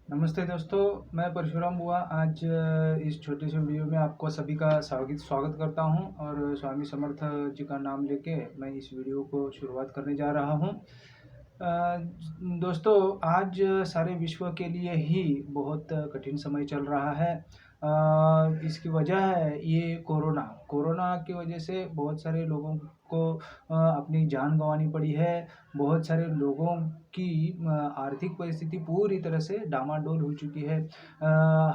नमस्ते दोस्तों, मैं परशुराम बुआ आज इस छोटे से वीडियो में आपको सभी का स्वागत स्वागत करता हूं और स्वामी समर्थ जी का नाम लेके मैं इस वीडियो को शुरुआत करने जा रहा हूं। दोस्तों, आज सारे विश्व के लिए ही बहुत कठिन समय चल रहा है। इसकी वजह है ये कोरोना। कोरोना की वजह से बहुत सारे लोगों को अपनी जान गंवानी पड़ी है। बहुत सारे लोगों की आर्थिक परिस्थिति पूरी तरह से डामाडोल हो चुकी है।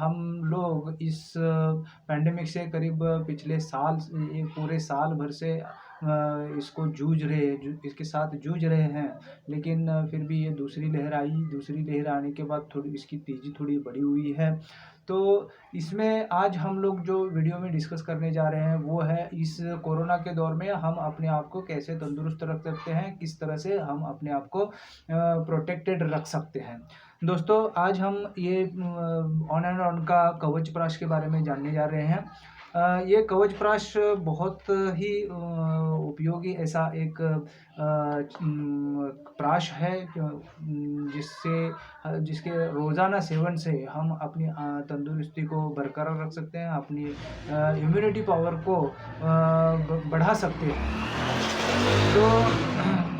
हम लोग इस पैंडेमिक से करीब पिछले साल ये पूरे साल भर से इसको इसके साथ जूझ रहे हैं। लेकिन फिर भी ये दूसरी लहर आई। दूसरी लहर आने के बाद थोड़ी इसकी तेज़ी थोड़ी बढ़ी हुई है। तो इसमें आज हम लोग जो वीडियो में डिस्कस करने जा रहे हैं वो है इस कोरोना के दौर में हम अपने आप को कैसे तंदुरुस्त रख सकते हैं, किस तरह से हम अपने आप को प्रोटेक्टेड रख सकते हैं। दोस्तों, आज हम ये ऑन एंड ऑन का कवच प्राश के बारे में जानने जा रहे हैं। ये कवच प्राश बहुत ही उपयोगी ऐसा एक प्राश है जिसके रोज़ाना सेवन से हम अपनी तंदुरुस्ती को बरकरार रख सकते हैं, अपनी इम्यूनिटी पावर को बढ़ा सकते हैं। तो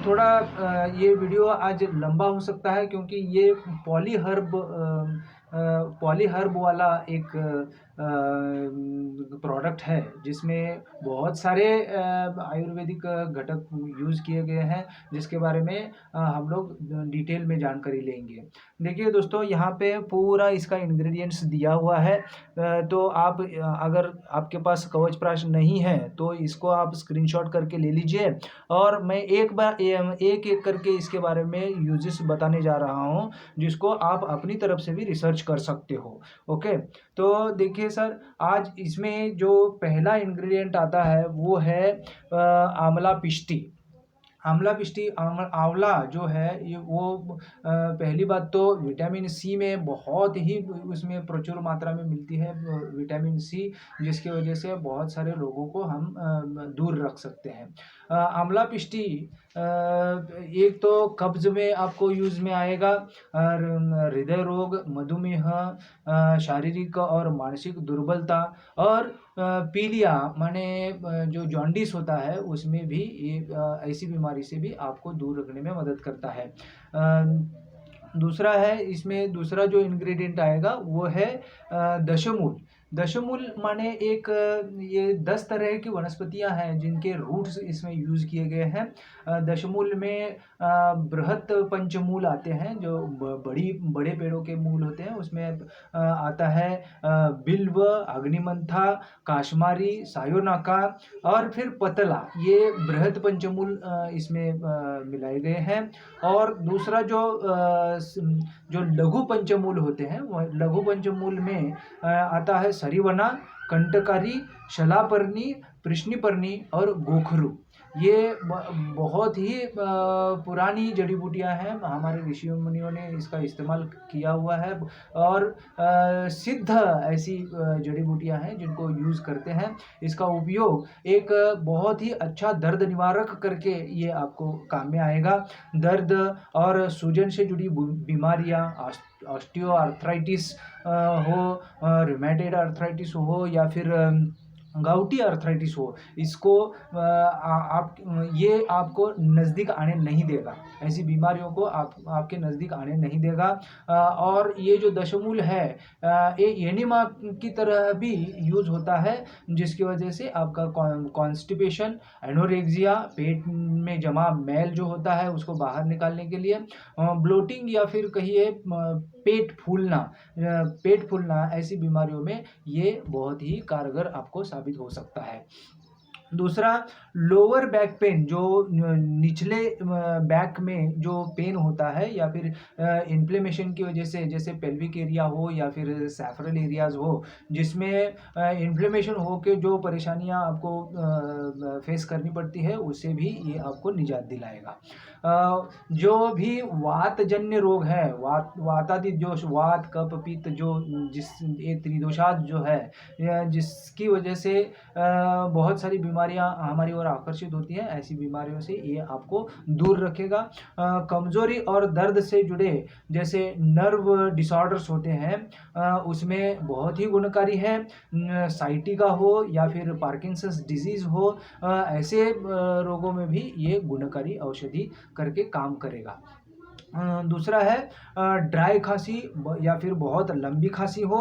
थोड़ा ये वीडियो आज लंबा हो सकता है क्योंकि ये पॉलीहर्ब वाला एक प्रोडक्ट है जिसमें बहुत सारे आयुर्वेदिक घटक यूज़ किए गए हैं, जिसके बारे में हम लोग डिटेल में जानकारी लेंगे। देखिए दोस्तों, यहाँ पे पूरा इसका इंग्रेडिएंट्स दिया हुआ है। तो आप अगर आपके पास कवच प्राश नहीं है तो इसको आप स्क्रीनशॉट करके ले लीजिए और मैं एक-एक करके इसके बारे में यूजेस बताने जा रहा हूँ, जिसको आप अपनी तरफ से भी रिसर्च कर सकते हो। ओके, तो देखिए सर, आज इसमें जो पहला इंग्रेडिएंट आता है वो है आंवला पिष्टी। आंवला जो है ये वो पहली बात तो विटामिन सी में बहुत ही उसमें प्रचुर मात्रा में मिलती है विटामिन सी, जिसकी वजह से बहुत सारे रोगों को हम दूर रख सकते हैं। आंवला पिष्टी एक तो कब्ज में आपको यूज़ में आएगा और हृदय रोग, मधुमेह, शारीरिक और मानसिक दुर्बलता और पीलिया माने जो जॉन्डिस होता है उसमें भी ये ऐसी बीमारी से भी आपको दूर रखने में मदद करता है। दूसरा है, इसमें दूसरा जो इंग्रेडिएंट आएगा वो है दशमूल। दशमूल माने एक ये 10 तरह की वनस्पतियां हैं जिनके रूट्स इसमें यूज़ किए गए हैं। दशमूल में बृहत पंचमूल आते हैं जो बड़े पेड़ों के मूल होते हैं। उसमें आता है बिल्व, अग्निमंथा, काशमारी, सायोनाका और फिर पतला। ये बृहत पंचमूल इसमें मिलाए गए हैं। और दूसरा जो लघु पंचमूल होते हैं वो लघु पंचमूल में आता है सरीवना, कंटकारी, शलापर्णी, कृष्णिपर्णी और गोखरू। ये बहुत ही पुरानी जड़ी बूटियां हैं। हमारे ऋषि मुनियों ने इसका इस्तेमाल किया हुआ है और सिद्ध ऐसी जड़ी बूटियां हैं जिनको यूज़ करते हैं। इसका उपयोग एक बहुत ही अच्छा दर्द निवारक करके ये आपको काम में आएगा। दर्द और सूजन से जुड़ी बीमारियां, ऑस्टियोआर्थराइटिस हो, रूमेटॉइड आर्थराइटिस हो या फिर गाउटी आर्थराइटिस हो, इसको आप ये आपको नज़दीक आने नहीं देगा। ऐसी बीमारियों को आपके नज़दीक आने नहीं देगा। और ये जो दशमूल है ये एनिमा की तरह भी यूज़ होता है, जिसकी वजह से आपका कॉन्स्टिपेशन, एनोरेक्सिया, पेट में जमा मैल जो होता है उसको बाहर निकालने के लिए, ब्लोटिंग या फिर कहिए पेट फूलना ऐसी बीमारियों में ये बहुत ही कारगर आपको साबित हो सकता है। दूसरा, लोअर बैक पेन, जो निचले बैक में जो पेन होता है या फिर इन्फ्लेमेशन की वजह से, जैसे पेल्विक एरिया हो या फिर सैफरल एरियाज हो जिसमें इन्फ्लेमेशन हो के जो परेशानियां आपको फेस करनी पड़ती है, उससे भी ये आपको निजात दिलाएगा। जो भी वातजन्य रोग है, वातादि जो वात, कफ, पित्त, जो जिस ये त्रिदोषाद जो है जिसकी वजह से बहुत सारी बीमारी बीमारियां हमारी ओर आकर्षित होती हैं, ऐसी बीमारियों से ये आपको दूर रखेगा। कमजोरी और दर्द से जुड़े जैसे नर्व डिसऑर्डर्स होते हैं, उसमें बहुत ही गुणकारी है। साइटिका हो या फिर पार्किंसंस डिजीज हो, ऐसे रोगों में भी ये गुणकारी औषधि करके काम करेगा। दूसरा है ड्राई खांसी या फिर बहुत लंबी खांसी हो,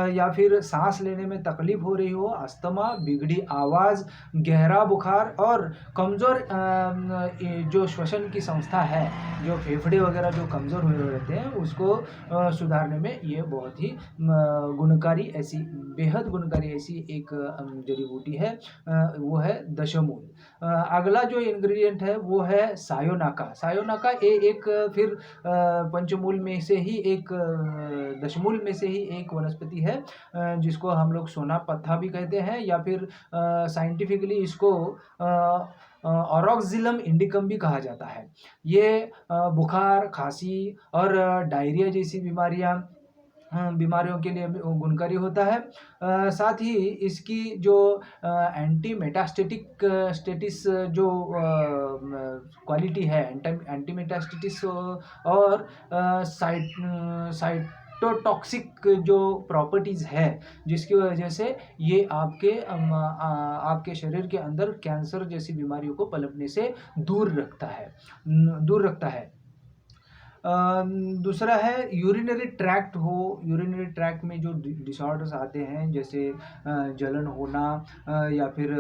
या फिर सांस लेने में तकलीफ हो रही हो, अस्थमा, बिगड़ी आवाज़, गहरा बुखार और कमज़ोर ये जो श्वसन की संस्था है, जो फेफड़े वगैरह जो कमज़ोर हुए रहते हैं उसको सुधारने में ये बहुत ही गुणकारी ऐसी बेहद गुणकारी ऐसी एक जड़ी बूटी है, वो है दशमूल। अगला जो इंग्रेडिएंट है वो है सायोनाका। सायोनाका ये एक फिर पंचमूल में से ही एक दशमूल में से ही एक वनस्पति है, जिसको हम लोग सोना पत्था भी कहते हैं या फिर साइंटिफिकली इसको ऑरोक्सिलम इंडिकम भी कहा जाता है। ये बुखार, खांसी और डायरिया जैसी बीमारियों के लिए गुणकारी होता है। साथ ही इसकी जो एंटी मेटास्टेटिक स्टेटिस जो क्वालिटी है, एंटी मेटास्टेटिस और साइटोटॉक्सिक जो प्रॉपर्टीज़ है, जिसकी वजह से ये आपके शरीर के अंदर कैंसर जैसी बीमारियों को पनपने से दूर रखता है। दूसरा है यूरिनरी ट्रैक्ट हो। यूरिनरी ट्रैक्ट में जो डिसऑर्डर्स आते हैं जैसे जलन होना, या फिर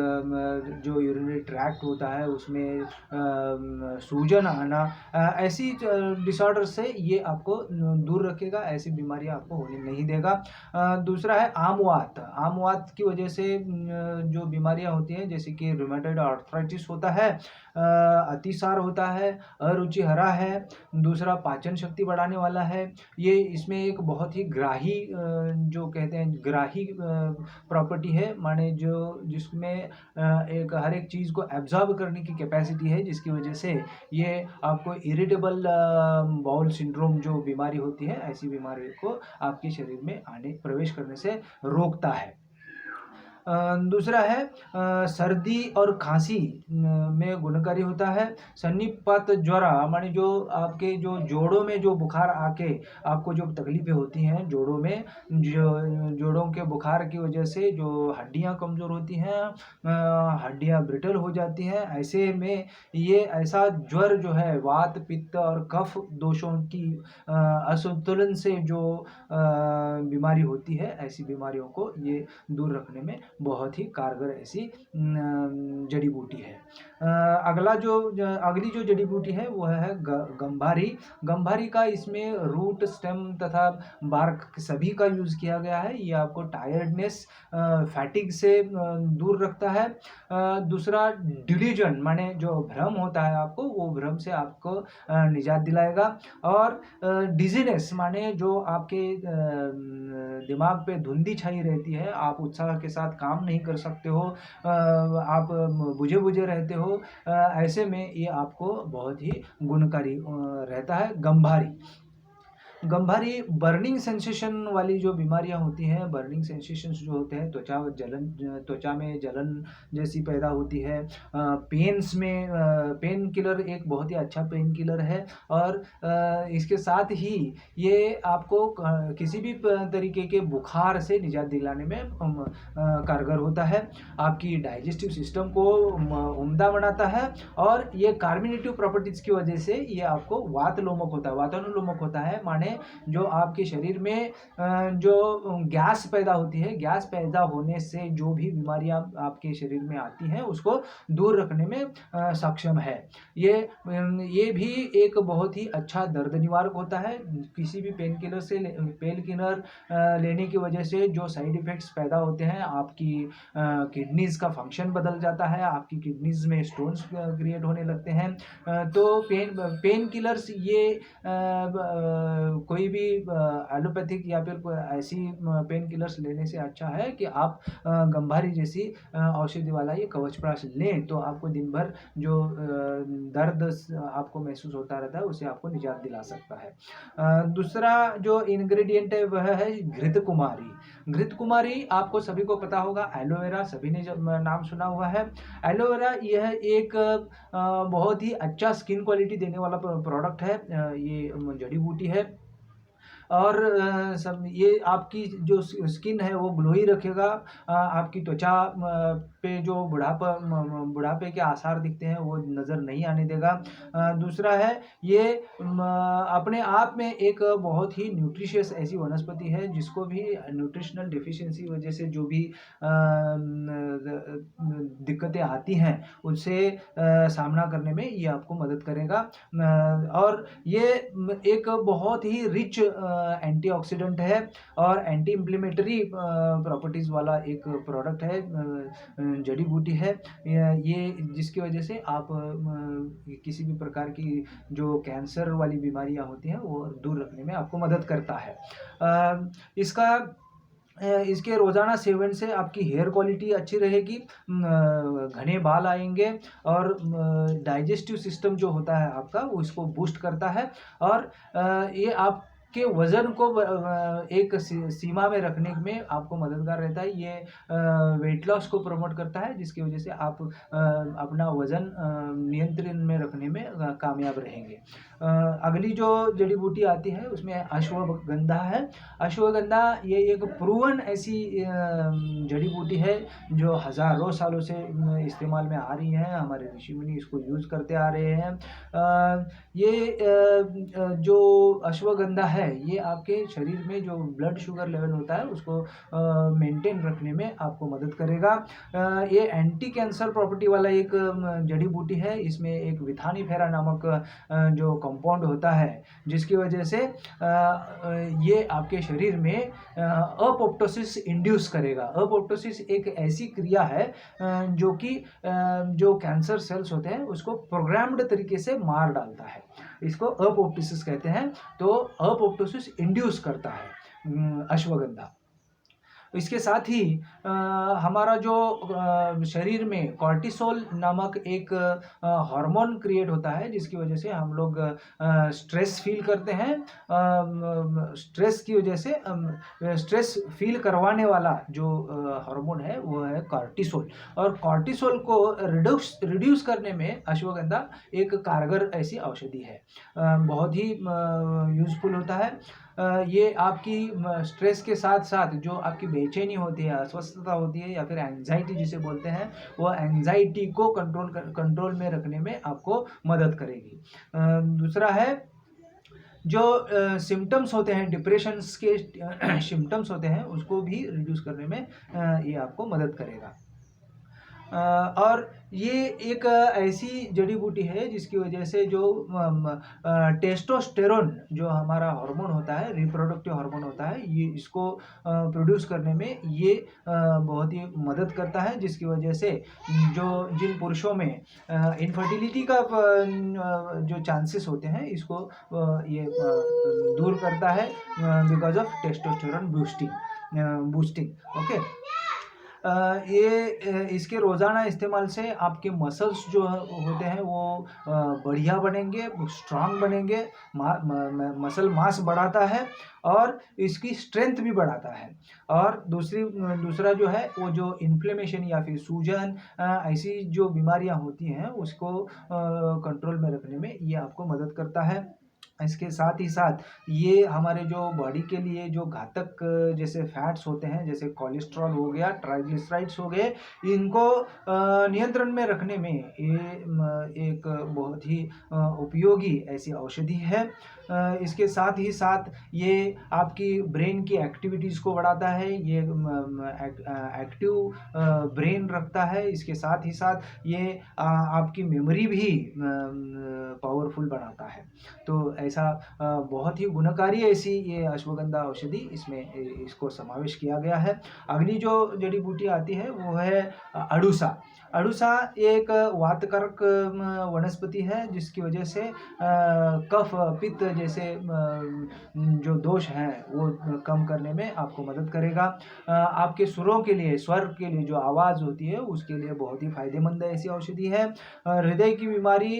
जो यूरिनरी ट्रैक्ट होता है उसमें सूजन आना, ऐसी डिसऑर्डर से ये आपको दूर रखेगा, ऐसी बीमारियां आपको होने नहीं देगा। दूसरा है आमवात। आमवात की वजह से जो बीमारियां होती हैं जैसे कि रूमेटॉइड आर्थराइटिस होता है, अतिसार होता है, अरुचि हरा है। दूसरा पाचन शक्ति बढ़ाने वाला है। ये इसमें एक बहुत ही ग्राही जो कहते हैं ग्राही प्रॉपर्टी है, माने जिसमें एक हर एक चीज़ को एब्जॉर्ब करने की कैपेसिटी है, जिसकी वजह से ये आपको इरिटेबल बाउल सिंड्रोम जो बीमारी होती है, ऐसी बीमारी को आपके शरीर में प्रवेश करने से रोकता है। दूसरा है सर्दी और खांसी में गुणकारी होता है। सन्निपात ज्वरा माने जो आपके जो जोड़ों में जो बुखार आके आपको जो तकलीफें होती हैं जोड़ों में, जोड़ों के बुखार की वजह से जो हड्डियां कमज़ोर होती हैं, हड्डियां ब्रिटल हो जाती हैं, ऐसे में ये ऐसा ज्वर जो है वात, पित्त और कफ दोषों की असंतुलन से जो बीमारी होती है, ऐसी बीमारियों को ये दूर रखने में बहुत ही कारगर ऐसी जड़ी बूटी है। अगली जो जड़ी बूटी है वो है गंभारी। गंभारी का इसमें रूट, स्टेम तथा बार्क सभी का यूज़ किया गया है। ये आपको टायर्डनेस, फैटिग से दूर रखता है। दूसरा डिल्यूजन माने जो भ्रम होता है आपको, वो भ्रम से आपको निजात दिलाएगा। और डिजीनेस माने जो आपके दिमाग पे धुंधी छाई रहती है, आप उत्साह के साथ काम नहीं कर सकते हो, आप बुझे रहते हो, ऐसे में ये आपको बहुत ही गुणकारी रहता है गंभारी। गंभारी बर्निंग सेंसेशन वाली जो बीमारियां होती हैं, बर्निंग सेंसेशंस जो होते हैं, त्वचा में जलन जैसी पैदा होती है। पेन्स में पेन किलर एक बहुत ही अच्छा पेन किलर है, और इसके साथ ही ये आपको किसी भी तरीके के बुखार से निजात दिलाने में कारगर होता है। आपकी डाइजेस्टिव सिस्टम को उम्दा बनाता है, और ये कार्बोनेटिव प्रॉपर्टीज की वजह से ये आपको वातानुलोमक होता है, माने जो आपके शरीर में जो गैस पैदा होती है, गैस पैदा होने से जो भी बीमारियां आपके शरीर में आती हैं उसको दूर रखने में सक्षम है। ये भी एक बहुत ही अच्छा दर्द निवारक होता है। किसी भी पेन किलर लेने की वजह से जो साइड इफेक्ट्स पैदा होते हैं, आपकी किडनीज का फंक्शन बदल जाता है, आपकी किडनीज में स्टोन्स क्रिएट होने लगते हैं। तो पेन किलर्स ये कोई भी एलोपैथिक या फिर कोई ऐसी पेन किलर्स लेने से अच्छा है कि आप गंभारी जैसी औषधि वाला ये कवचप्राश लें, तो आपको दिन भर जो दर्द आपको महसूस होता रहता है, उससे आपको निजात दिला सकता है। दूसरा जो इंग्रेडिएंट है वह है घृत कुमारी। घृत कुमारी आपको सभी को पता होगा, एलोवेरा सभी ने जब नाम सुना हुआ है। एलोवेरा यह एक बहुत ही अच्छा स्किन क्वालिटी देने वाला प्रोडक्ट है। ये जड़ी बूटी है और सब ये आपकी जो स्किन है वो ग्लोई रखेगा। आपकी त्वचा पे जो बुढ़ापे के आसार दिखते हैं वो नज़र नहीं आने देगा। दूसरा है ये अपने आप में एक बहुत ही न्यूट्रिशियस ऐसी वनस्पति है जिसको भी न्यूट्रिशनल डेफिशिएंसी वजह से जो भी दिक्कतें आती हैं उससे सामना करने में ये आपको मदद करेगा। और ये एक बहुत ही रिच एंटीऑक्सीडेंट है और एंटी इन्फ्लेमेटरी प्रॉपर्टीज़ वाला एक प्रोडक्ट है, जड़ी बूटी है। ये जिसकी वजह से आप किसी भी प्रकार की जो कैंसर वाली बीमारियां होती हैं वो दूर रखने में आपको मदद करता है। इसके रोज़ाना सेवन से आपकी हेयर क्वालिटी अच्छी रहेगी, घने बाल आएंगे और डाइजेस्टिव सिस्टम जो होता है आपका वो इसको बूस्ट करता है और ये आपके वज़न को एक सीमा में रखने में आपको मददगार रहता है। ये वेट लॉस को प्रमोट करता है जिसकी वजह से आप अपना वज़न नियंत्रण में रखने में कामयाब रहेंगे। अगली जो जड़ी बूटी आती है उसमें अश्वगंधा है। अश्वगंधा ये एक प्रूवन ऐसी जड़ी बूटी है जो हज़ारों सालों से इस्तेमाल में आ रही है। हमारे ऋषि मुनि इसको यूज़ करते आ रहे हैं। ये जो अश्वगंधा है ये आपके शरीर में जो ब्लड शुगर लेवल होता है उसको मेंटेन रखने में आपको मदद करेगा। ये एंटी कैंसर प्रॉपर्टी वाला एक जड़ी बूटी है। इसमें एक विथानीफेरा नामक जो कंपाउंड होता है जिसकी वजह से ये आपके शरीर में अपोप्टोसिस इंड्यूस करेगा। अपोप्टोसिस एक ऐसी क्रिया है जो कि जो कैंसर सेल्स होते हैं उसको प्रोग्राम्ड तरीके से मार डालता है। इसको अपोप्टोसिस कहते हैं। तो अपोप्टोसिस इंड्यूस करता है अश्वगंधा। इसके साथ ही हमारा जो शरीर में कॉर्टिसोल नामक एक हार्मोन क्रिएट होता है जिसकी वजह से हम लोग स्ट्रेस फील करते हैं। स्ट्रेस की वजह से स्ट्रेस फील करवाने वाला जो हार्मोन है वो है कॉर्टिसोल और कॉर्टिसोल को रिड्यूस करने में अश्वगंधा एक कारगर ऐसी औषधि है। बहुत ही यूज़फुल होता है। ये आपकी स्ट्रेस के साथ साथ जो आपकी बेचैनी होती है, अस्वस्थता होती है या फिर एंजाइटी जिसे बोलते हैं, वो एंजाइटी को कंट्रोल में रखने में आपको मदद करेगी। दूसरा है जो सिम्टम्स होते हैं, डिप्रेशंस के सिम्टम्स होते हैं उसको भी रिड्यूस करने में ये आपको मदद करेगा। और ये एक ऐसी जड़ी बूटी है जिसकी वजह से जो टेस्टोस्टेरोन जो हमारा हार्मोन होता है, रिप्रोडक्टिव हार्मोन होता है, ये इसको प्रोड्यूस करने में ये बहुत ही मदद करता है जिसकी वजह से जिन पुरुषों में इनफर्टिलिटी का जो चांसेस होते हैं इसको ये दूर करता है because of testosterone boosting. Okay, ये इसके रोज़ाना इस्तेमाल से आपके मसल्स जो होते हैं वो बढ़िया बनेंगे, स्ट्रांग बनेंगे, मसल मास बढ़ाता है और इसकी स्ट्रेंथ भी बढ़ाता है। और दूसरा जो है वो जो इन्फ्लेमेशन या फिर सूजन ऐसी जो बीमारियां होती हैं उसको कंट्रोल में रखने में ये आपको मदद करता है। इसके साथ ही साथ ये हमारे जो बॉडी के लिए जो घातक जैसे फैट्स होते हैं, जैसे कोलेस्ट्रॉल हो गया, ट्राइग्लिसराइड्स हो गए, इनको नियंत्रण में रखने में ये एक बहुत ही उपयोगी ऐसी औषधि है। इसके साथ ही साथ ये आपकी ब्रेन की एक्टिविटीज़ को बढ़ाता है, ये एक्टिव ब्रेन रखता है। इसके साथ ही साथ ये आपकी मेमोरी भी पावरफुल बनाता है। तो ऐसा बहुत ही गुणकारी ऐसी ये अश्वगंधा औषधि इसमें इसको समावेश किया गया है। अगली जो जड़ी बूटी आती है वो है अड़ूसा। अड़ूसा एक वातकारक वनस्पति है जिसकी वजह से कफ पित्त वजह से जो दोष हैं वो कम करने में आपको मदद करेगा। आपके सुरों के लिए, स्वर के लिए, जो आवाज़ होती है उसके लिए बहुत ही फ़ायदेमंद ऐसी औषधि है। हृदय की बीमारी,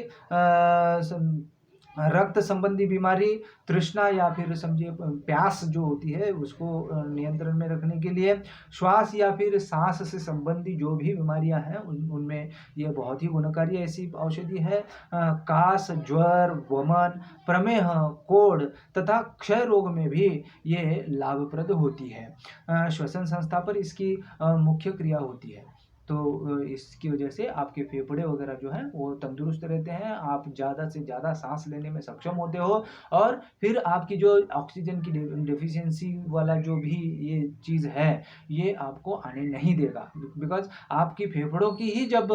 रक्त संबंधी बीमारी, तृष्णा या फिर समझिए प्यास जो होती है उसको नियंत्रण में रखने के लिए, श्वास या फिर सांस से संबंधी जो भी बीमारियां हैं उनमें ये बहुत ही गुणकारी ऐसी औषधि है। कास, ज्वर, वमन, प्रमेह, कोढ़ तथा क्षय रोग में भी ये लाभप्रद होती है। श्वसन संस्था पर इसकी मुख्य क्रिया होती है। तो इसकी वजह से आपके फेफड़े वगैरह जो हैं वो तंदुरुस्त रहते हैं, आप ज़्यादा से ज़्यादा सांस लेने में सक्षम होते हो, और फिर आपकी जो ऑक्सीजन की डेफिशिएंसी वाला जो भी ये चीज़ है ये आपको आने नहीं देगा। बिकॉज आपकी फेफड़ों की ही जब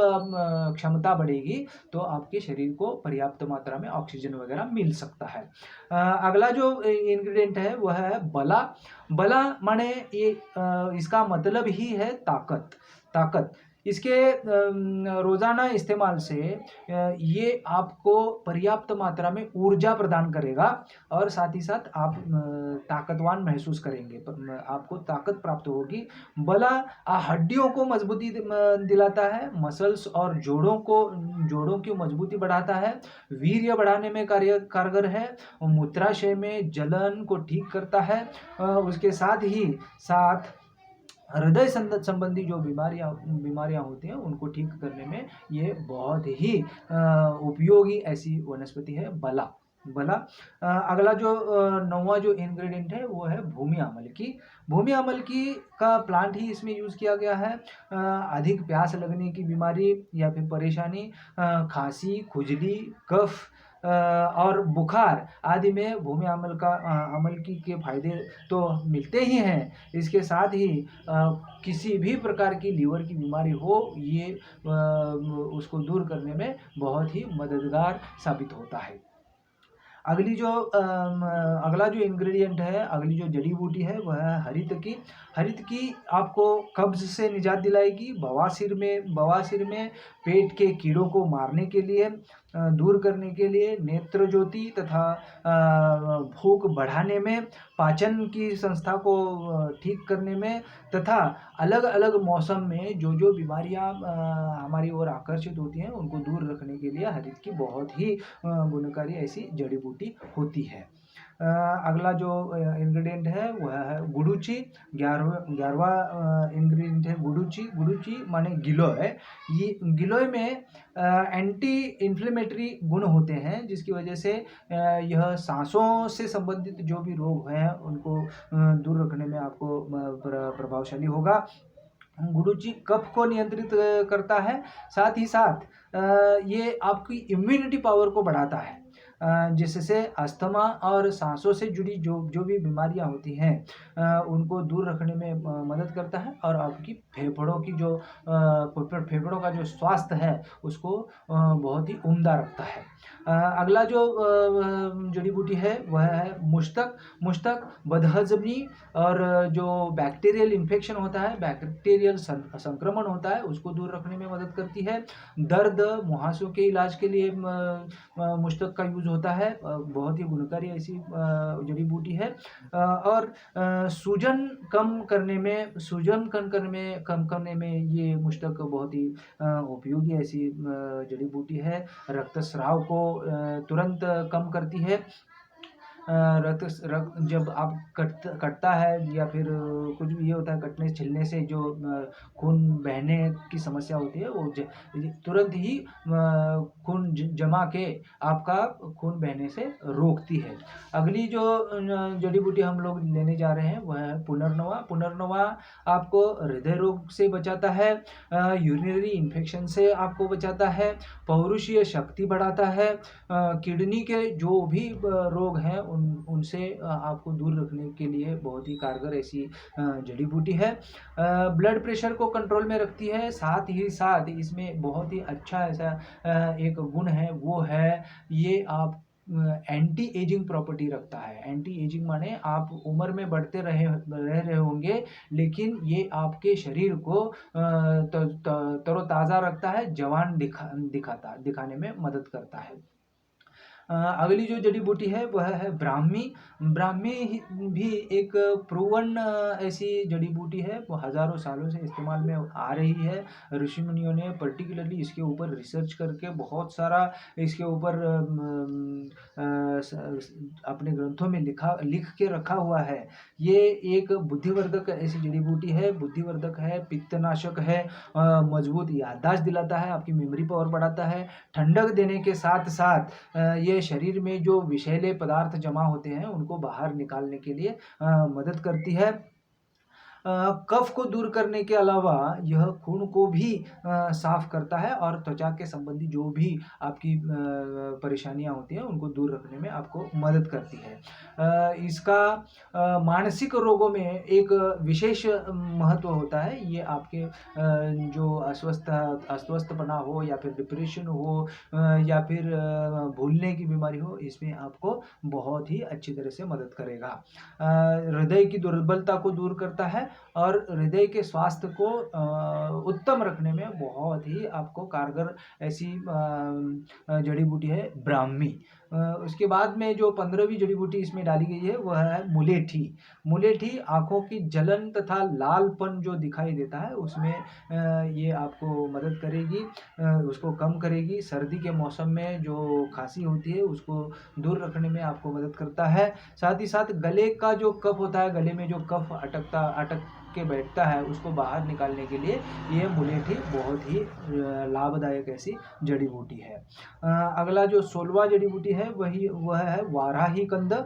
क्षमता बढ़ेगी तो आपके शरीर को पर्याप्त मात्रा में ऑक्सीजन वगैरह मिल सकता है। अगला जो इंग्रेडिएंट है वह है बला। बला माने ये इसका मतलब ही है ताकत। ताकत इसके रोज़ाना इस्तेमाल से ये आपको पर्याप्त मात्रा में ऊर्जा प्रदान करेगा और साथ ही साथ आप ताकतवान महसूस करेंगे, आपको ताकत प्राप्त होगी। बला हड्डियों को मजबूती दिलाता है, मसल्स और जोड़ों की मजबूती बढ़ाता है, वीर्य बढ़ाने में कारगर है, मूत्राशय में जलन को ठीक करता है। उसके साथ ही साथ हृदय संबंधी जो बीमारियां होती हैं उनको ठीक करने में ये बहुत ही उपयोगी ऐसी वनस्पति है बला। अगला जो 9वां जो इंग्रेडिएंट है वो है भूमि अमलकी। भूमि अमलकी का प्लांट ही इसमें यूज किया गया है। अधिक प्यास लगने की बीमारी या फिर परेशानी, खांसी, खुजली, कफ और बुखार आदि में भूमि अमलकी के फायदे तो मिलते ही हैं। इसके साथ ही किसी भी प्रकार की लीवर की बीमारी हो ये उसको दूर करने में बहुत ही मददगार साबित होता है। अगला जो इंग्रेडिएंट है, अगली जो जड़ी बूटी है वह है हरित की। हरित की आपको कब्ज से निजात दिलाएगी, बवासीर में पेट के कीड़ों को मारने के लिए, दूर करने के लिए, नेत्र ज्योति तथा भूख बढ़ाने में, पाचन की संस्था को ठीक करने में तथा अलग अलग मौसम में जो बीमारियां हमारी ओर आकर्षित होती हैं उनको दूर रखने के लिए हरित की बहुत ही गुणकारी ऐसी जड़ी बूटी होती है। अगला जो इंग्रेडिएंट है वह है गुडुचि। 11वां इंग्रेडिएंट है गुडुचि माने गिलोय। ये गिलोय में एंटी इन्फ्लेमेटरी गुण होते हैं जिसकी वजह से यह सांसों से संबंधित जो भी रोग हैं उनको दूर रखने में आपको प्रभावशाली होगा। गुडुचि कफ को नियंत्रित करता है, साथ ही साथ ये आपकी इम्यूनिटी पावर को बढ़ाता है, जिससे अस्थमा और सांसों से जुड़ी जो भी बीमारियां होती हैं उनको दूर रखने में मदद करता है और आपकी फेफड़ों फेफड़ों का जो स्वास्थ्य है उसको बहुत ही उम्दा रखता है। अगला जो जड़ी बूटी है वह है मुश्तक बदहजमी और जो बैक्टीरियल इन्फेक्शन होता है, बैक्टीरियल संक्रमण होता है उसको दूर रखने में मदद करती है। दर्द, मुहासों के इलाज के लिए मुश्तक का यूज होता है, बहुत ही गुणकारी ऐसी जड़ी बूटी है। और सूजन कम करने में ये मुश्तक बहुत ही उपयोगी ऐसी जड़ी बूटी है। रक्तस्राव को तुरंत कम करती है। रक्त जब आप कटता है या फिर कुछ भी ये होता है, कटने छिलने से जो खून बहने की समस्या होती है वो तुरंत ही खून जमा के आपका खून बहने से रोकती है। अगली जो जड़ी बूटी हम लोग लेने जा रहे हैं वह है पुनर्नवा आपको हृदय रोग से बचाता है, यूरिनरी इन्फेक्शन से आपको बचाता है, पौरुषीय शक्ति बढ़ाता है, किडनी के जो भी रोग हैं उनसे आपको दूर रखने के लिए बहुत ही कारगर ऐसी जड़ी बूटी है। ब्लड प्रेशर को कंट्रोल में रखती है, साथ ही साथ इसमें बहुत ही अच्छा ऐसा एक गुण है वो है ये आप एंटी एजिंग प्रॉपर्टी रखता है। एंटी एजिंग माने आप उम्र में बढ़ते रह रहे होंगे लेकिन ये आपके शरीर को तरोताज़ा रखता है, जवान दिखाने में मदद करता है। अगली जो जड़ी बूटी है वह है ब्राह्मी। ब्राह्मी भी एक प्रूवन ऐसी जड़ी बूटी है, वो हज़ारों सालों से इस्तेमाल में आ रही है। ऋषि मुनियों ने पर्टिकुलरली इसके ऊपर रिसर्च करके बहुत सारा इसके ऊपर अपने ग्रंथों में लिख के रखा हुआ है। ये एक बुद्धिवर्धक ऐसी जड़ी बूटी है, बुद्धिवर्धक है, पित्तनाशक है, मजबूत याददाश्त दिलाता है, आपकी मेमोरी पावर बढ़ाता है, ठंडक देने के साथ साथ ये शरीर में जो विषैले पदार्थ जमा होते हैं उनको बाहर निकालने के लिए मदद करती है। कफ को दूर करने के अलावा यह खून को भी साफ करता है और त्वचा के संबंधी जो भी आपकी परेशानियां होती हैं उनको दूर रखने में आपको मदद करती है। इसका मानसिक रोगों में एक विशेष महत्व होता है। ये आपके जो अस्वस्थपना हो या फिर डिप्रेशन हो या फिर भूलने की बीमारी हो, इसमें आपको बहुत ही अच्छी तरह से मदद करेगा। हृदय की दुर्बलता को दूर करता है और हृदय के स्वास्थ्य को उत्तम रखने में बहुत ही आपको कारगर ऐसी जड़ी बूटी है ब्राह्मी। उसके बाद में जो 15वीं जड़ी बूटी इसमें डाली गई है वह है मुलेठी। मुलेठी आँखों की जलन तथा लालपन जो दिखाई देता है उसमें ये आपको मदद करेगी, उसको कम करेगी। सर्दी के मौसम में जो खांसी होती है उसको दूर रखने में आपको मदद करता है। साथ ही साथ गले का जो कफ होता है, गले में जो कफ अटक के बैठता है उसको बाहर निकालने के लिए ये मुलेठी बहुत ही लाभदायक ऐसी जड़ी बूटी है। अगला जो 16वां जड़ी बूटी है वह है वाराही कंद।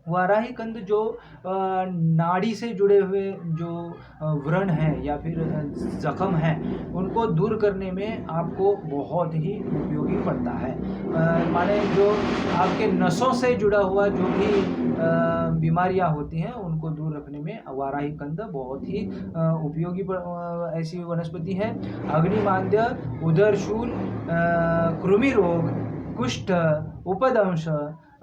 वाराही कंद जो नाड़ी से जुड़े हुए जो व्रण हैं या फिर जख्म हैं उनको दूर करने में आपको बहुत ही उपयोगी पड़ता है। माने जो आपके नसों से जुड़ा हुआ जो भी बीमारियां होती हैं उनको दूर रखने में वाराही कंद बहुत ही उपयोगी ऐसी वनस्पति है। अग्निमांद्य, उदरशूल, कृमि रोग, कुष्ठ, उपदंश,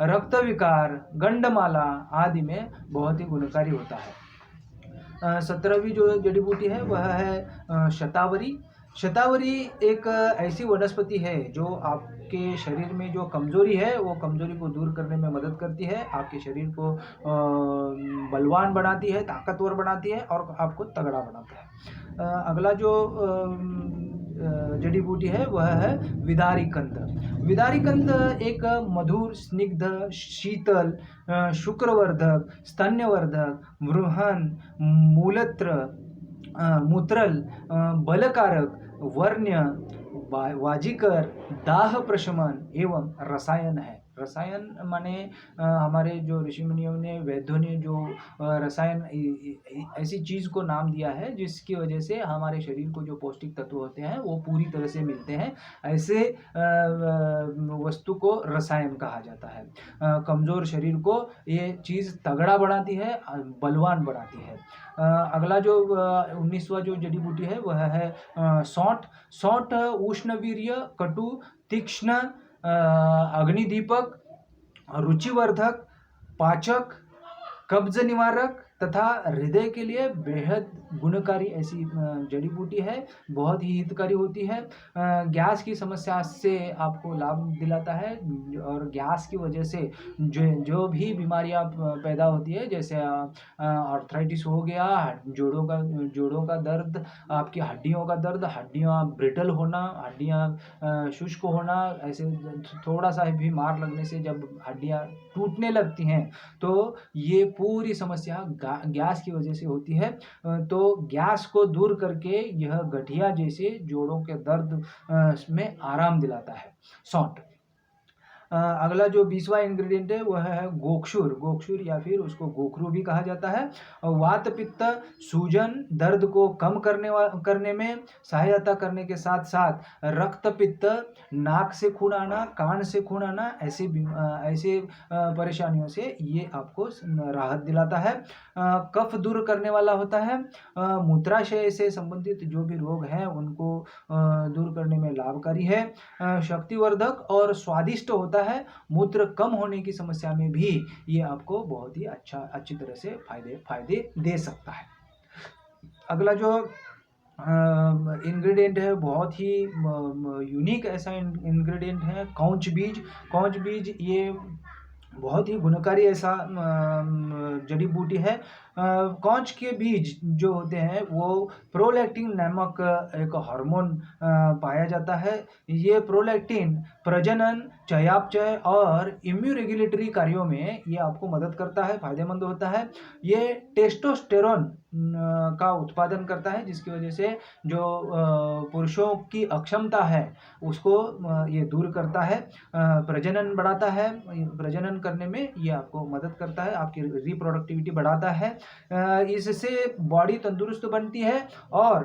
रक्त विकार, गंडमाला आदि में बहुत ही गुणकारी होता है। 17वीं जो जड़ी बूटी है वह है शतावरी। शतावरी एक ऐसी वनस्पति है जो आपके शरीर में जो कमजोरी है वो कमजोरी को दूर करने में मदद करती है, आपके शरीर को बलवान बनाती है, ताकतवर बनाती है और आपको तगड़ा बनाता है। अगला जो जड़ी बूटी है वह है विदारी कंद। विदारी कंद एक मधुर, स्निग्ध, शीतल, शुक्रवर्धक, स्तन्यवर्धक, वृहन, मूलत्र, मूत्रल, बलकारक, वर्ण्य, वाजीकर, दाह प्रशमन एवं रसायन है। रसायन माने हमारे जो ऋषि मुनियों ने, वैद्यों ने जो रसायन ऐसी चीज़ को नाम दिया है जिसकी वजह से हमारे शरीर को जो पौष्टिक तत्व होते हैं वो पूरी तरह से मिलते हैं, ऐसे वस्तु को रसायन कहा जाता है। कमज़ोर शरीर को ये चीज़ तगड़ा बनाती है, बलवान बनाती है। अगला जो 19वां जो जड़ी बूटी है वह है सौंठ। सौंठ उष्णवीर्य, कटु, तीक्ष्ण, अग्निदीपक, रुचिवर्धक, पाचक, कब्ज निवारक तथा हृदय के लिए बेहद गुणकारी ऐसी जड़ी बूटी है, बहुत ही हितकारी होती है। गैस की समस्या से आपको लाभ दिलाता है और गैस की वजह से जो भी बीमारियां पैदा होती है, जैसे आर्थराइटिस हो गया, जोड़ों का दर्द, आपकी हड्डियों का दर्द, हड्डियां ब्रिटल होना, हड्डियां शुष्क होना, ऐसे थोड़ा सा भी मार लगने से जब हड्डियां टूटने लगती हैं तो ये पूरी समस्या गैस की वजह से होती है। तो गैस को दूर करके यह गठिया जैसे जोड़ों के दर्द में आराम दिलाता है सौंठ। अगला जो 20वां इंग्रेडिएंट है वह है गोक्षुर। गोक्षुर या फिर उसको गोखरू भी कहा जाता है। वात पित्त, सूजन, दर्द को कम करने में सहायता करने के साथ साथ रक्त पित्त, नाक से खून आना, कान से खून आना, ऐसे परेशानियों से ये आपको राहत दिलाता है। कफ दूर करने वाला होता है। मूत्राशय से संबंधित जो भी रोग हैं उनको दूर करने में लाभकारी है। शक्तिवर्धक और स्वादिष्ट होता है। मूत्र कम होने की समस्या में भी ये आपको बहुत ही अच्छी तरह से फायदे दे सकता है। अगला जो इंग्रेडिएंट है, बहुत ही यूनिक ऐसा इंग्रेडिएंट है कौच बीज। कौच बीज ये बहुत ही गुणकारी ऐसा जड़ी बूटी है। कौच के बीज जो होते हैं वो प्रोलैक्टिन नामक एक हार्मोन पाया जाता है। ये प्रोलैक्टिन प्रजनन, चयापचय और इम्यून रेगुलेटरी कार्यों में ये आपको मदद करता है, फायदेमंद होता है। ये टेस्टोस्टेरोन का उत्पादन करता है, जिसकी वजह से जो पुरुषों की अक्षमता है उसको ये दूर करता है। प्रजनन बढ़ाता है, प्रजनन करने में ये आपको मदद करता है, आपकी रिप्रोडक्टिविटी बढ़ाता है। इससे बॉडी तंदुरुस्त बनती है और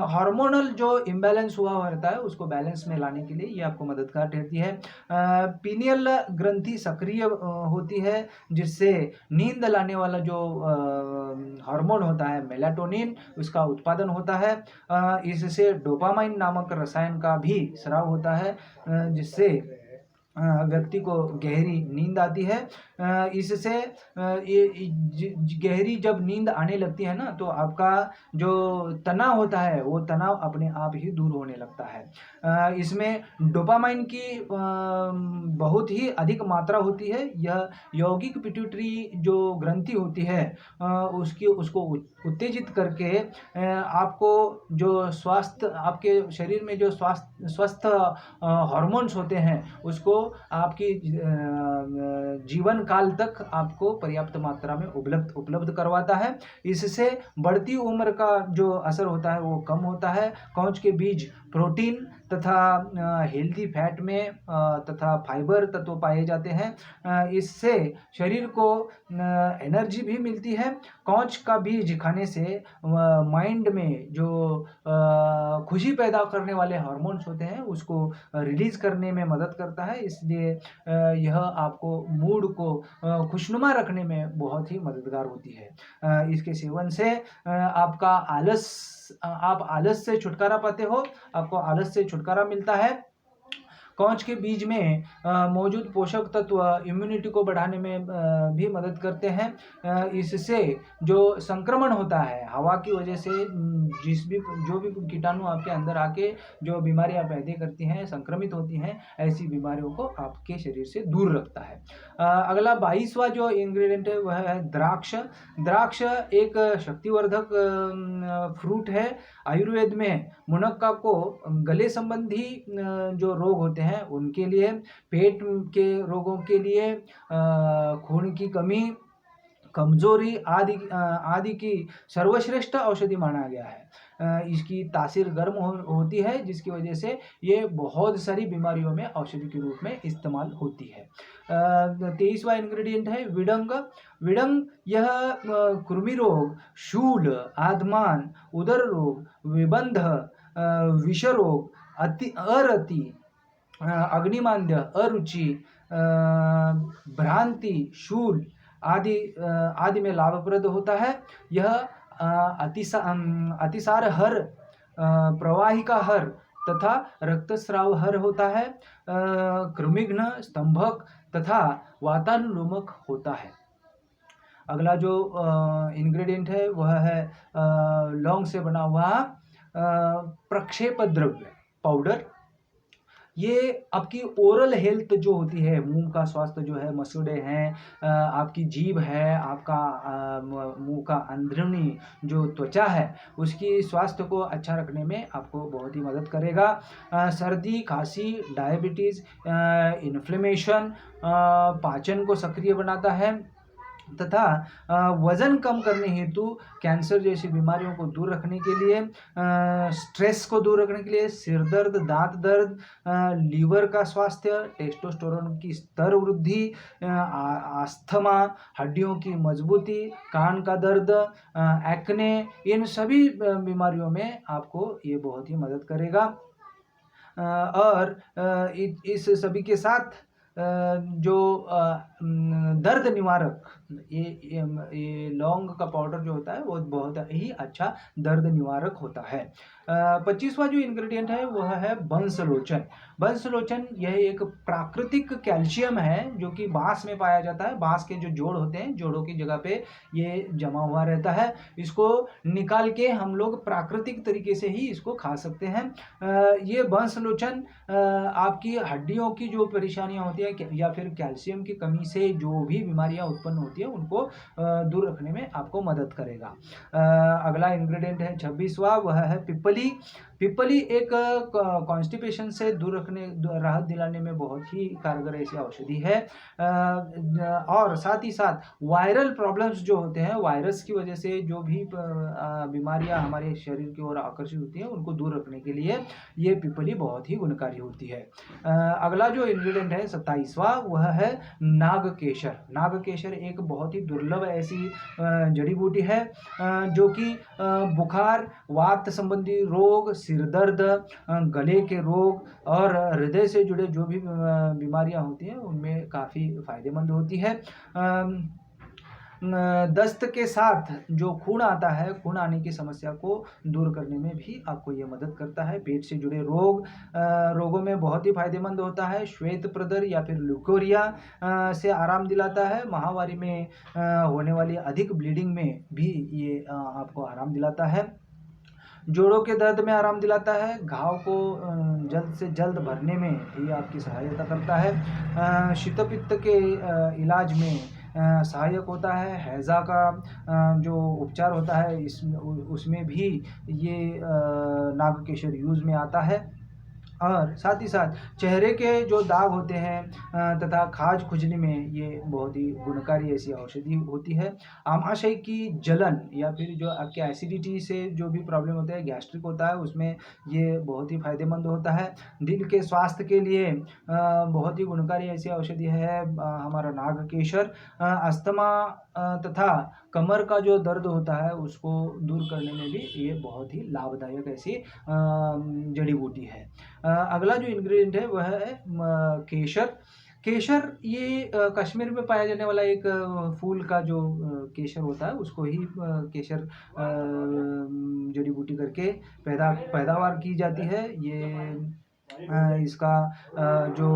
हार्मोनल जो इम्बैलेंस हुआ रहता है उसको बैलेंस में लाने के लिए ये आपको मददगार रहती है। पीनियल ग्रंथि सक्रिय होती है, जिससे नींद लाने वाला जो हार्मोन होता है मेलाटोनिन, उसका उत्पादन होता है। इससे डोपामाइन नामक रसायन का भी स्राव होता है, जिससे व्यक्ति को गहरी नींद आती है। इससे ये गहरी जब नींद आने लगती है ना, तो आपका जो तनाव होता है वो तनाव अपने आप ही दूर होने लगता है। इसमें डोपामाइन की बहुत ही अधिक मात्रा होती है। यह यौगिक पिट्यूटरी जो ग्रंथि होती है उसको उत्तेजित करके आपको जो स्वास्थ्य, आपके शरीर में जो स्वस्थ हार्मोन्स होते हैं उसको आपकी जीवन काल तक आपको पर्याप्त मात्रा में उपलब्ध करवाता है। इससे बढ़ती उम्र का जो असर होता है वो कम होता है। कौच के बीज प्रोटीन तथा हेल्दी फैट में तथा फाइबर तत्व पाए जाते हैं। इससे शरीर को एनर्जी भी मिलती है। कौच का बीज खाने से माइंड में जो खुशी पैदा करने वाले हार्मोन्स होते हैं उसको रिलीज करने में मदद करता है, इसलिए यह आपको मूड को खुशनुमा रखने में बहुत ही मददगार होती है। इसके सेवन से आप आलस से छुटकारा पाते हो, आपको आलस से छुटकारा मिलता है। कौच के बीज में मौजूद पोषक तत्व इम्यूनिटी को बढ़ाने में भी मदद करते हैं। इससे जो संक्रमण होता है हवा की वजह से, जो भी कीटाणु आपके अंदर आके जो बीमारियां पैदा करती हैं, संक्रमित होती हैं, ऐसी बीमारियों को आपके शरीर से दूर रखता है। अगला 22वां जो इंग्रेडिएंट है वह है द्राक्ष। द्राक्ष एक शक्तिवर्धक फ्रूट है। आयुर्वेद में मुनक्का को गले संबंधी जो रोग होते हैं उनके लिए, पेट के रोगों के लिए, खून की कमी, कमजोरी आदि की सर्वश्रेष्ठ औषधि माना गया है। इसकी तासीर गर्म होती है, जिसकी वजह से ये बहुत सारी बीमारियों में औषधि के रूप में इस्तेमाल होती है। 23वां इंग्रेडिएंट है विडंग। विडंग यह कृमि रोग, शूल, आधमान, उदर रोग, विबंध, विष रोग, अरति, अग्निमांद्य, अरुचि, भ्रांति, शूल आदि में लाभप्रद होता है। यह अतिसार हर, प्रवाहिका हर तथा रक्तस्राव हर होता है। कृमिघ्न, स्तंभक तथा वातानुलोमक होता है। अगला जो इंग्रेडिएंट है वह है लौंग से बना हुआ प्रक्षेप द्रव्य पाउडर। ये आपकी ओरल हेल्थ जो होती है, मुंह का स्वास्थ्य जो है, मसूड़े हैं, आपकी जीभ है, आपका मुंह का अंदरूनी जो त्वचा है उसकी स्वास्थ्य को अच्छा रखने में आपको बहुत ही मदद करेगा। सर्दी, खांसी, डायबिटीज़, इन्फ्लेमेशन, पाचन को सक्रिय बनाता है तथा वजन कम करने हेतु, कैंसर जैसी बीमारियों को दूर रखने के लिए, स्ट्रेस को दूर रखने के लिए, सिर दर्द, दांत दर्द, लीवर का स्वास्थ्य, टेस्टोस्टेरोन की स्तर वृद्धि, अस्थमा, हड्डियों की मजबूती, कान का दर्द, एक्ने, इन सभी बीमारियों में आपको ये बहुत ही मदद करेगा। और इस सभी के साथ जो दर्द निवारक, ये लौंग का पाउडर जो होता है वो बहुत ही अच्छा दर्द निवारक होता है। 25वां जो इंग्रेडिएंट है वह है बंसलोचन। बंसलोचन यह एक प्राकृतिक कैल्शियम है जो कि बाँस में पाया जाता है। बाँस के जो जोड़ होते हैं, जोड़ों की जगह पे ये जमा हुआ रहता है। इसको निकाल के हम लोग प्राकृतिक तरीके से ही इसको खा सकते हैं। ये बंसलोचन आपकी हड्डियों की जो परेशानियाँ होती हैं या फिर कैल्शियम की कमी से जो भी बीमारियाँ उत्पन्न होती हैं उनको दूर रखने में आपको मदद करेगा। अगला इंग्रेडिएंट है 26वां, वह है पिपली। पिपली एक कॉन्स्टिपेशन से दूर रखने राहत दिलाने में बहुत ही कारगर ऐसी औषधि है। और साथ ही साथ वायरल प्रॉब्लम्स जो होते हैं, वायरस की वजह से जो भी बीमारियां हमारे शरीर की ओर आकर्षित होती हैं उनको दूर रखने के लिए ये पिपली बहुत ही गुणकारी होती है। अगला जो इंग्रेडिएंट है 27वां, वह है नागकेशर। नागकेशर एक बहुत ही दुर्लभ ऐसी जड़ी बूटी है जो कि बुखार, वात संबंधी रोग, सिर दर्द, गले के रोग और हृदय से जुड़े जो भी बीमारियां होती हैं उनमें काफ़ी फायदेमंद होती है। दस्त के साथ जो खून आता है, खून आने की समस्या को दूर करने में भी आपको ये मदद करता है। पेट से जुड़े रोगों में बहुत ही फायदेमंद होता है। श्वेत प्रदर या फिर ल्यूकोरिया से आराम दिलाता है। माहवारी में होने वाली अधिक ब्लीडिंग में भी ये आपको आराम दिलाता है। जोड़ों के दर्द में आराम दिलाता है। घाव को जल्द से जल्द भरने में भी आपकी सहायता करता है। शीतपित्त के इलाज में सहायक होता है। हैज़ा का जो उपचार होता है उसमें भी ये नागकेशर यूज़ में आता है। और साथ ही साथ चेहरे के जो दाग होते हैं तथा खाज खुजली में ये बहुत ही गुणकारी ऐसी औषधि होती है। आमाशय की जलन या फिर जो आपके एसिडिटी से जो भी प्रॉब्लम होता है, गैस्ट्रिक होता है, उसमें ये बहुत ही फायदेमंद होता है। दिल के स्वास्थ्य के लिए बहुत ही गुणकारी ऐसी औषधि है हमारा नागकेशर। अस्थमा तथा कमर का जो दर्द होता है उसको दूर करने में भी ये बहुत ही लाभदायक ऐसी जड़ी बूटी है। अगला जो इंग्रेडिएंट है वह है केसर। केसर ये कश्मीर में पाया जाने वाला एक फूल का जो केसर होता है उसको ही केसर जड़ी बूटी करके पैदावार की जाती है। ये इसका जो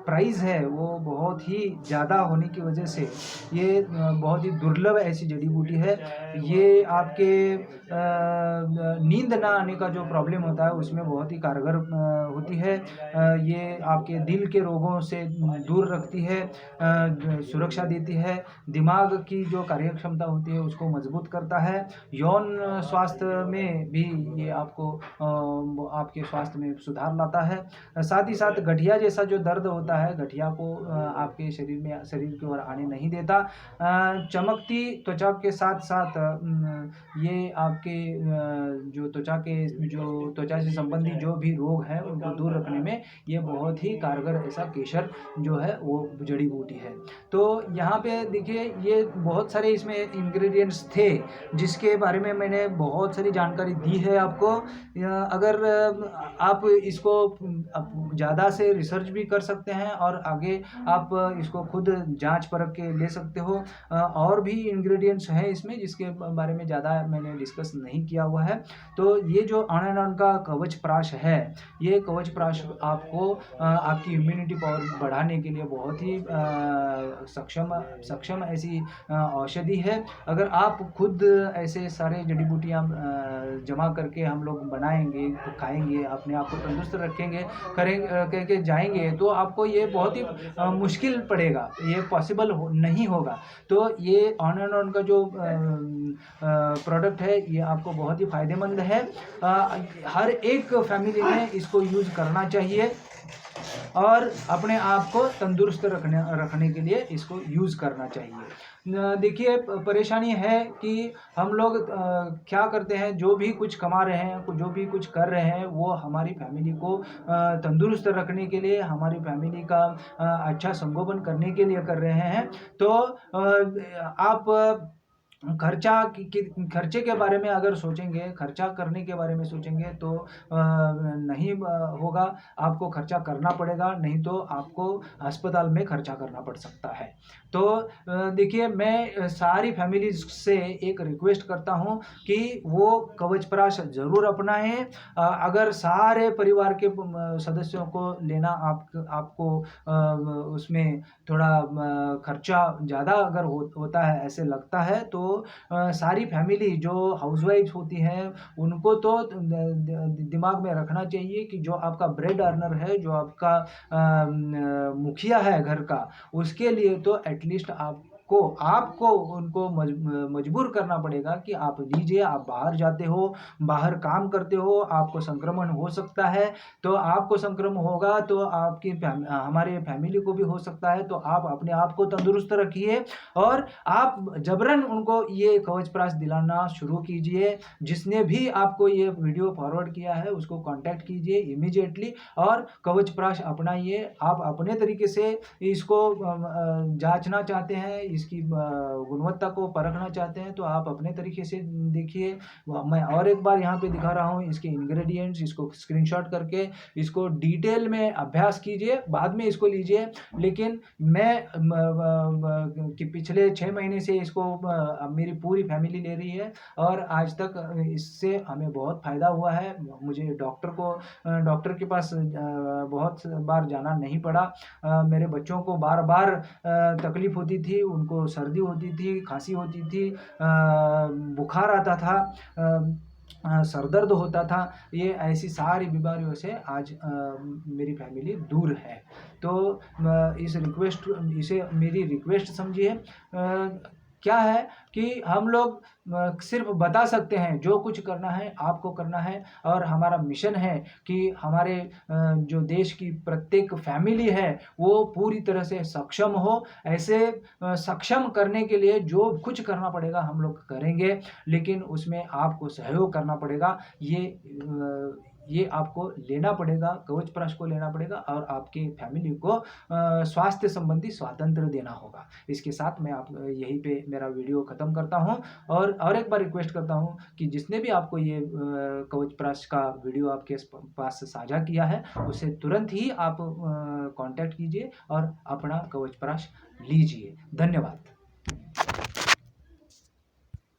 प्राइस है वो बहुत ही ज़्यादा होने की वजह से ये बहुत ही दुर्लभ ऐसी जड़ी बूटी है। ये आपके नींद ना आने का जो प्रॉब्लम होता है उसमें बहुत ही कारगर होती है। ये आपके दिल के रोगों से दूर रखती है, सुरक्षा देती है। दिमाग की जो कार्यक्षमता होती है उसको मजबूत करता है। यौन स्वास्थ्य में भी ये आपको आपके स्वास्थ्य में सुधार लाता है। साथ ही साथ गठिया जैसा जो दर्द होता है, गठिया को आपके शरीर की ओर आने नहीं देता। चमकती त्वचा के साथ साथ ये आपके जो त्वचा से संबंधित जो भी रोग हैं उनको दूर रखने में ये बहुत ही कारगर ऐसा केसर जो है वो जड़ी बूटी है। तो यहाँ पे देखिए ये बहुत सारे इसमें इंग्रेडिएंट्स थे जिसके बारे में मैंने बहुत सारी जानकारी दी है आपको। अगर आप इसको ज़्यादा से रिसर्च भी कर सकते हैं और आगे आप इसको खुद जांच परख के ले सकते हो। और भी इंग्रेडिएंट्स हैं इसमें जिसके बारे में ज़्यादा मैंने डिस्कस नहीं किया हुआ है। तो ये जो अनानान का कवच प्राश है, ये कवच प्राश आपको आपकी इम्यूनिटी पावर बढ़ाने के लिए बहुत ही सक्षम ऐसी औषधि है। अगर आप खुद ऐसे सारे जड़ी बूटियाँ जमा करके हम लोग बनाएंगे, खाएंगे, अपने आप को तंदुरुस्त रखेंगे करके जाएंगे तो आपको ये बहुत ही मुश्किल पड़ेगा, ये पॉसिबल नहीं होगा। तो ये ऑन एंड ऑन का जो प्रोडक्ट है ये आपको बहुत ही फायदेमंद है। हर एक फैमिली में इसको यूज़ करना चाहिए और अपने आप को तंदुरुस्त रखने के लिए इसको यूज़ करना चाहिए। देखिए परेशानी है कि हम लोग क्या करते हैं, जो भी कुछ कमा रहे हैं, जो भी कुछ कर रहे हैं वो हमारी फैमिली को तंदुरुस्त रखने के लिए, हमारी फैमिली का अच्छा संगोपन करने के लिए कर रहे हैं। तो आप खर्चे के बारे में अगर सोचेंगे, खर्चा करने के बारे में सोचेंगे तो नहीं होगा, आपको खर्चा करना पड़ेगा, नहीं तो आपको अस्पताल में खर्चा करना पड़ सकता है। तो देखिए मैं सारी फैमिलीज़ से एक रिक्वेस्ट करता हूँ कि वो कवचप्राश ज़रूर अपनाएँ। अगर सारे परिवार के सदस्यों को लेना आपको उसमें थोड़ा खर्चा ज़्यादा अगर होता है ऐसे लगता है तो सारी फैमिली जो हाउसवाइफ्स होती हैं उनको तो दिमाग में रखना चाहिए कि जो आपका ब्रेड अर्नर है, जो आपका मुखिया है घर का, उसके लिए तो एटलीस्ट आपको उनको मजबूर करना पड़ेगा कि आप लीजिए, आप बाहर जाते हो, बाहर काम करते हो, आपको संक्रमण हो सकता है, तो आपको संक्रमण होगा तो हमारे फैमिली को भी हो सकता है, तो आप अपने आप को तंदुरुस्त रखिए और आप जबरन उनको ये कवचप्राश दिलाना शुरू कीजिए। जिसने भी आपको ये वीडियो फॉरवर्ड किया है उसको कॉन्टैक्ट कीजिए इमीडिएटली और कवचप्राश अपनाइए। आप अपने तरीके से इसको जाँचना चाहते हैं, इसकी गुणवत्ता को परखना चाहते हैं तो आप अपने तरीके से देखिए। मैं और एक बार यहाँ पे दिखा रहा हूँ इसके इंग्रेडिएंट्स, इसको स्क्रीनशॉट करके इसको डिटेल में अभ्यास कीजिए, बाद में इसको लीजिए। लेकिन मैं कि पिछले 6 महीने से इसको मेरी पूरी फैमिली ले रही है और आज तक इससे हमें बहुत फ़ायदा हुआ है। मुझे डॉक्टर के पास बहुत बार जाना नहीं पड़ा। मेरे बच्चों को बार-बार तकलीफ़ होती थी, उनको सर्दी होती थी, खाँसी होती थी, बुखार आता था, सर दर्द होता था। ये ऐसी सारी बीमारियों से आज मेरी फैमिली दूर है। तो इसे मेरी रिक्वेस्ट समझिए। क्या है कि हम लोग सिर्फ़ बता सकते हैं, जो कुछ करना है आपको करना है और हमारा मिशन है कि हमारे जो देश की प्रत्येक फैमिली है, वो पूरी तरह से सक्षम हो। ऐसे सक्षम करने के लिए जो कुछ करना पड़ेगा हम लोग करेंगे, लेकिन उसमें आपको सहयोग करना पड़ेगा। ये आपको लेना पड़ेगा, कवचप्राश को लेना पड़ेगा और आपकी फैमिली को स्वास्थ्य संबंधी स्वातंत्र्य देना होगा। इसके साथ मैं आप यहीं पे मेरा वीडियो ख़त्म करता हूँ और एक बार रिक्वेस्ट करता हूँ कि जिसने भी आपको ये कवचप्राश का वीडियो आपके पास साझा किया है, उसे तुरंत ही आप कॉन्टैक्ट कीजिए और अपना कवचप्राश लीजिए। धन्यवाद।